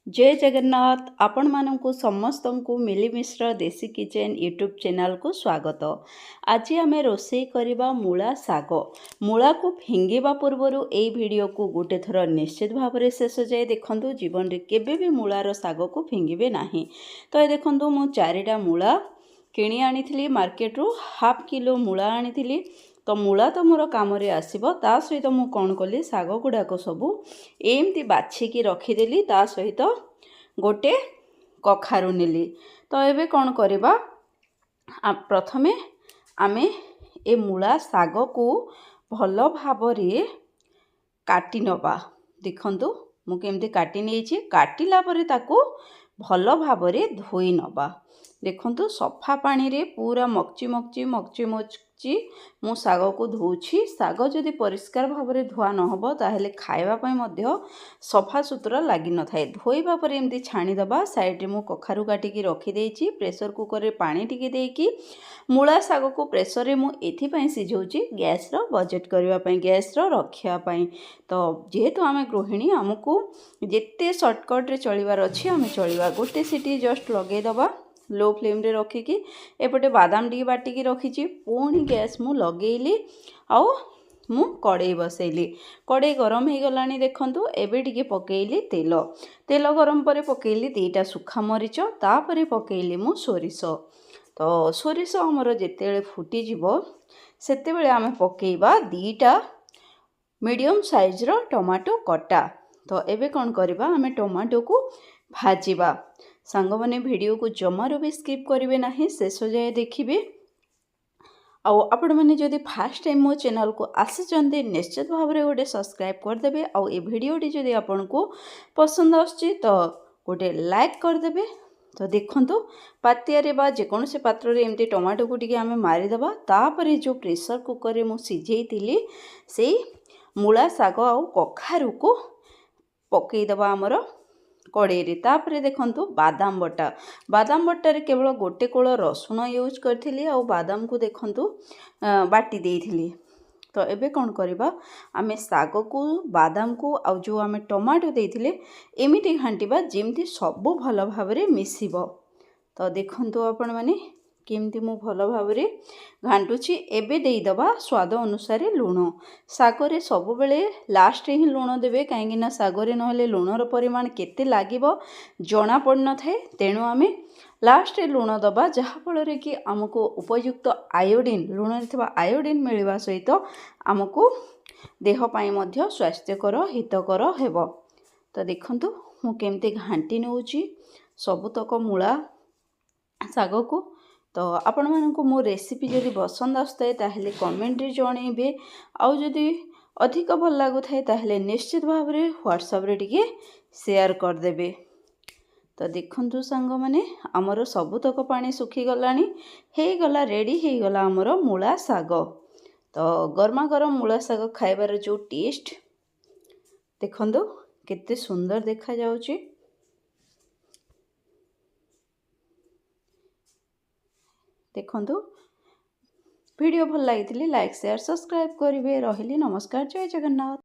जय जगन्नाथ आपण मानकु समस्त को मिलीमिश्र देसी किचन यूट्यूब चैनल को स्वागत। आज आम रोषे करवा मूला साग। मूला को फिंगिबा पूर्वर यही वीडियो को गोटे थर निश्चित भाव में शेष जाए देखु। जीवन में केबे भी मूलार साग को फिंगे ना। तो ये देखु मु 4टा मूला किणी आनी मार्केट रू हाफ किलो मूला आनी। तो मूला तो मोर काम आसो ता सहित मु कौन कली साग गुड़ाक सबू एमती बाछिकी रखीदेली। ता सहित गोटे कखारू नेली। तो एबे कौन करवा प्रथमे आमे ए मूला साग को भल भाव काटी नबा। देखंतु मु केमती काटी नेछि। काटिला परे ताकू भल भाव धोई नबा। देखंतु सफा पानी रे पूरा मकची मकची मकची मकची मु साग को धोउछि। साग जदि परिष्कार भाव में धुआ न हो ताहेले खाइबा पई मध्य सफा सुतरा लागि न थाए। धोइबा परे एमती छाणी दबा। साइड रे मु कखारू काटिकी रखी देइछि। प्रेशर कुकर रे पानी टिके देइकी मूला साग को प्रेशर रे मु एथि पई सिझौछि गैस रो बजेट करबा पई, गैस रो रखिया पई। तो जेहेतु आमे गृहिणी हमकु जेते शॉर्टकट रे चलिबार अछि आमे चलिबा। गोटे सीटी जस्ट लगे दबा लो फ्लेम रे रखिकी। एपटे बादाम टी बाटिकी रखीची। पुणी गैस मु लगेली आउ मु कड़े बसैली। कड़े गरम हो गलानी देखंतु। एबे टिके पकेइली तेल। तेल गरम परे पकेइली 2टा सुखा मरीच। तापरे पकेइली मु सोरिष। तो सोरिष हमर जेतेबेले फुटी जिवो सेतेबेले आमे पकेइबा 2टा मीडियम साइज रो टमाटो कटा। तो एबे कौन करबा आमे टमाटो को भाजीबा। सांग माने वीडियो को जमारो भी स्किप करेंगे ना, शेष जाए देखिए। आपण मैंने जदि फास्ट टाइम मो चैनल को आसी निश्चित भाव में गोटे सब्सक्राइब करदे। आउ ए वीडियोटी जदि आपण को पसंद आछि तो गोटे लाइक करदे। तो देखंतु पातियारे बा जेकोनोसी पात्र रे एमती टमाटो को टिके आमे मारिदबा। तापरे जो प्रेशर कुकर रे मु सिझेइतिली सेई मूला साग आउ कखारू को पकेइदबा हमर कड़े रे। तापरे देखंतु बादाम बटा। बादाम बटा रे केवल गोटे कोल रसुण यूज करथिली आउ बादाम को देखंतु बाटी देइथिली। तो एबे कौन करबा आमे साग को बादाम को आउ जो आमे टमाटो देइथिले एमिति घांटीबा जेमती सब भल भाव रे मिसिबो। तो देखंतु आपण माने केमती मु भल भाव रे घांटुची। एबे देइदबा स्वाद अनुसार लूण। सागरे सब बेले लास्ट ही लूण देबे काहेकि ना सागरे नहले लूणर परिमाण केते लागिबो जना पड़ न थाए। तेणु आमे लास्ट रे लूण दबा जहा फल रे कि हमको उपयुक्त आयोडीन लूण रे थिबा आयोडीन मिलवा सहित हमको देह पई मध्य स्वास्थ्यकर हितकर हेबो। तो देखंतु मु केमती घांटी नउची सबुतक मूला साग को। तो आपण मानकु मो रेसिपी जदि पसंद आसुए ताहेले कमेंट रे जणेबे। आउ जदि अधिक भल लागु थाए ताहेले निश्चित भाव रे व्हाट्सएप रे टिके शेयर कर देबे। तो देखंतु सांग माने हमर सबुतक पानी सुखी गलानी हे गला रेडी हे गला हमर मूला साग। तो गरमा गरम मूला साग खाइबार जो टेस्ट देखंतु केते सुंदर देखा जाउची। देखंतु वीडियो भल लागिथिले लाइक शेयर सब्सक्राइब करिवे। रहिली नमस्कार, जय जगन्नाथ।